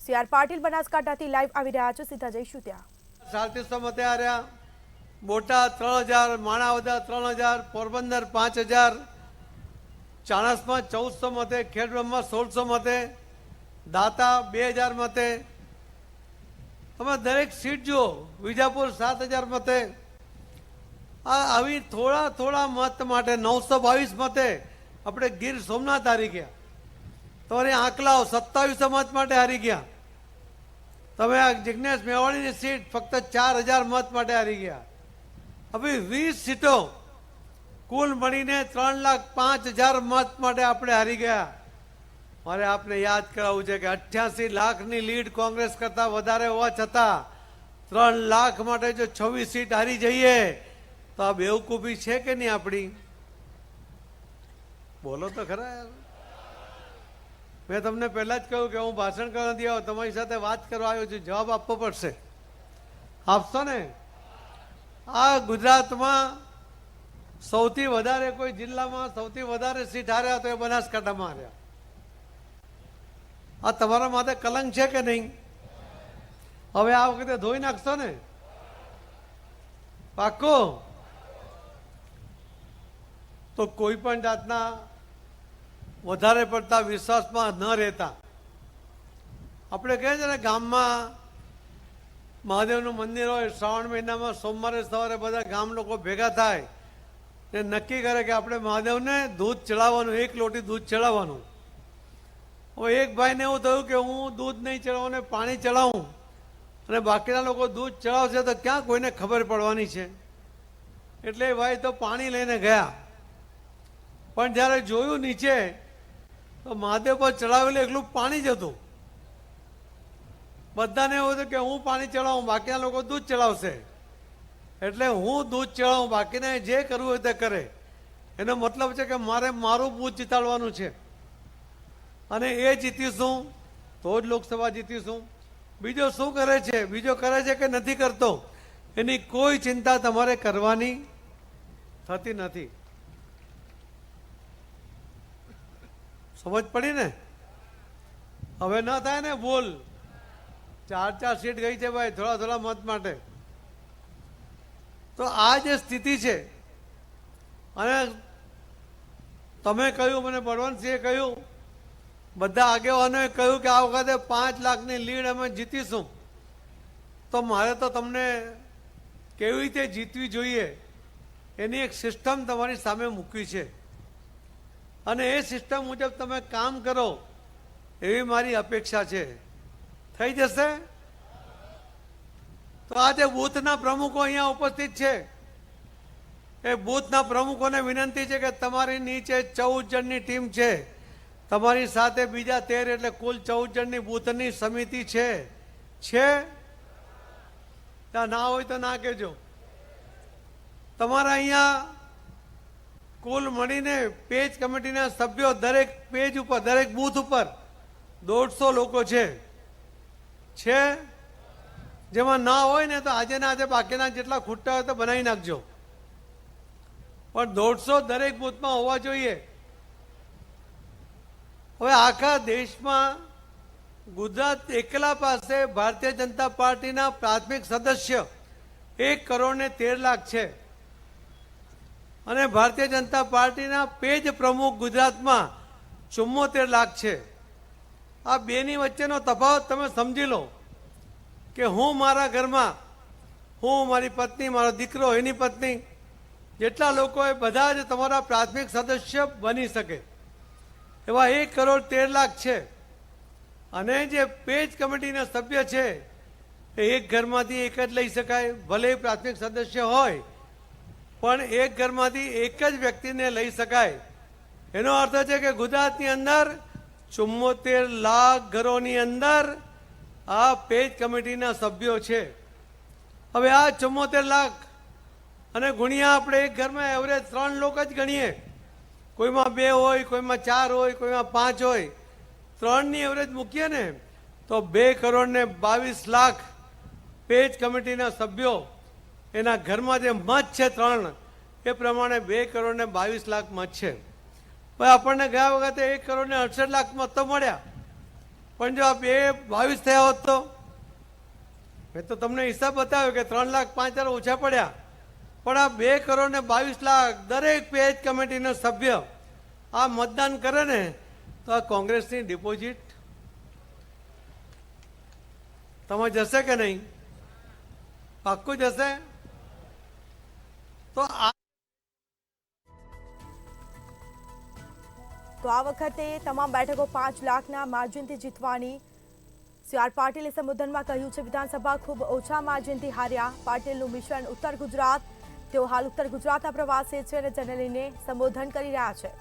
CR Patil બનાસકાંઠાથી live આવી રહ્યા છો, સીધા જઈશું ત્યાં। 3700 મતે હાર્યા, બોટાદ 3000, માણાવદર 3000, પોરબંદર 5000, ચાણસ્મા 1400 મતે, ખેડબ્રહ્મા 1600 મતે, દાતા 2000 મતે। તમે દરેક સીટ જુઓ, વિજાપુર 7000 મતે। આવી થોડા થોડા મત માટે 922 મતે આપણે ગીર સોમનાથ હારી ગયા। તમારી આંકલાઓ 2700 મત માટે હારી ગયા। તમે આ જિગ્નેશ મેવાણીની સીટ ફક્ત 4000 મત માટે હારી ગયા। હવે 20 સીટો કુલ મળીને 3,05,000 મત માટે આપણે હારી ગયા। મારે આપને યાદ કરાવવું છે કે 88 લાખની લીડ કોંગ્રેસ કરતા વધારે હોવા છતાં 3 લાખ માટે જો 26 સીટ હારી જઈએ તો આ બેવકૂફી છે કે નહીં આપણી? બોલો તો ખરા યાર। મેં તમને પહેલા જ કહ્યું કે હું ભાષણ કરવા નથી આવ્યો, તમારી સાથે વાત કરવા આવ્યો છું। જવાબ આપવો પડશે, આપશો ને? આ ગુજરાતમાં સૌથી વધારે કોઈ જિલ્લામાં સૌથી વધારે સીટ હાર્યા તો એ બનાસકાંઠામાં હાર્યા। આ તમારા માથે કલંક છે કે નહીં? હવે આ વખતે ધોઈ નાખશો ને? પાક્કું? તો કોઈ પણ જાતના વધારે પડતા વિશ્વાસમાં ન રહેતા આપણે કહે છે ને, ગામમાં મહાદેવનું મંદિર હોય, શ્રાવણ મહિનામાં સોમવારે સવારે બધા ગામ લોકો ભેગા થાય ને નક્કી કરે કે આપણે મહાદેવને દૂધ ચડાવવાનું, 1 લોટી દૂધ ચડાવવાનું। હવે એક ભાઈને એવું થયું કે હું દૂધ નહીં ચડાવું ને પાણી ચડાવું, અને બાકીના લોકો દૂધ ચડાવશે તો ક્યાં કોઈને ખબર પડવાની છે, એટલે એ ભાઈ તો પાણી લઈને ગયા। પણ જ્યારે જોયું નીચે તો મહાદેવ પર ચડાવેલું એકલું પાણી જ હતું। બધાને એવું હતું કે હું પાણી ચડાવું, બાકીના લોકો દૂધ ચડાવશે, એટલે હું દૂધ ચડાવું, બાકીને જે કરવું હોય તે કરે। એનો મતલબ છે કે મારે મારું બૂથ જીતાડવાનું છે, અને એ જીતીશું તો જ લોકસભા જીતીશું। બીજો શું કરે છે, બીજો કરે છે કે નથી કરતો, એની કોઈ ચિંતા તમારે કરવાની થતી નથી। સમજ પડી ને? હવે ન થાય ને ભૂલ। 4 સીટ ગઈ છે ભાઈ, થોડા થોડા મત માટે। તો આ જે સ્થિતિ છે, અને તમે કહ્યું, મને બળવંતસિંહે કહ્યું, બધા આગેવાનોએ કહ્યું કે આ વખતે 5 લાખની લીડ અમે જીતીશું, તો મારે તો તમને કેવી રીતે જીતવી જોઈએ એની એક સિસ્ટમ તમારી સામે મૂકી છે, અને એ સિસ્ટમ મુજબ તમે કામ કરો એવી મારી અપેક્ષા છે। થઈ જશે? તો આજે બૂથના પ્રમુખો અહીંયા ઉપસ્થિત છે, એ બૂથના પ્રમુખોને વિનંતી છે કે તમારી નીચે 14 જણની ટીમ છે, તમારી સાથે બીજા 13, એટલે કુલ 14 જણની બૂથની સમિતિ છે। ત્યાં ના હોય તો ના કહેજો। તમારા અહીંયા કુલ મળીને પેજ કમિટીના સભ્યો દરેક પેજ ઉપર, દરેક બૂથ ઉપર 150 લોકો છે। જેમાં ના હોય ને તો આજે ને આજે બાકીના જેટલા ખૂટતા હોય તો બનાવી નાખજો, પણ 150 દરેક બૂથમાં હોવા જોઈએ। હવે આખા દેશમાં ગુજરાત એકલા પાસે ભારતીય જનતા પાર્ટીના પ્રાથમિક સદસ્ય 1,13,00,000 છે, અને ભારતીય જનતા પાર્ટીના પેજ પ્રમુખ ગુજરાતમાં 74 લાખ છે। આ બેની વચ્ચેનો તફાવત તમે સમજી લો કે હું મારા ઘરમાં, હું, મારી પત્ની, મારો દીકરો, એની પત્ની, જેટલા લોકો એ બધા જ તમારા પ્રાથમિક સદસ્ય બની શકે એવા 1,13,00,000 છે। અને જે પેજ કમિટીના સભ્ય છે એ એક ઘરમાંથી એક જ લઈ શકાય, ભલે પ્રાથમિક સદસ્ય હોય, પણ એક ઘરમાંથી એક જ વ્યક્તિને લઈ શકાય। એનો અર્થ છે કે ગુજરાતની અંદર 74 લાખ ઘરોની અંદર આ પેજ કમિટીના સભ્યો છે। હવે આ 74 લાખ અને ગુણ્યા આપણે એક ઘરમાં એવરેજ 3 લોકો જ ગણીએ, કોઈમાં 2 હોય, કોઈમાં 4 હોય, કોઈમાં 5 હોય, 3ની એવરેજ મૂકીએ ને તો 2,22,00,000 પેજ કમિટીના સભ્યો, એના ઘરમાં જે મત છે 3, એ પ્રમાણે 2,22,00,000 મત છે। પણ આપણને ગયા વખતે 1,68,00,000 મત તો મળ્યા, પણ જો આ 22 થયા હોત તો મેં તો તમને હિસાબ બતાવ્યો કે 3,05,000 ઓછા પડ્યા, પણ આ 2,22,00,000 દરેક પેજ કમિટીના સભ્ય આ મતદાન કરે ને તો આ કોંગ્રેસની ડિપોઝિટ તમે જશે કે નહીં? પાક્કું જશે? તો આ વખતે તમામ બેઠકો 5 લાખના માર્જિનથી જીતવાની CR પાટીલે સંબોધનમાં કહ્યું છે. વિધાનસભા ખૂબ ઓછા માર્જિનથી હાર્યા. પાટીલનું મિશન ઉત્તર ગુજરાત. તેઓ હાલ ઉત્તર ગુજરાતના પ્રવાસે છે અને જેને લઈને સંબોધન કરી રહ્યા છે.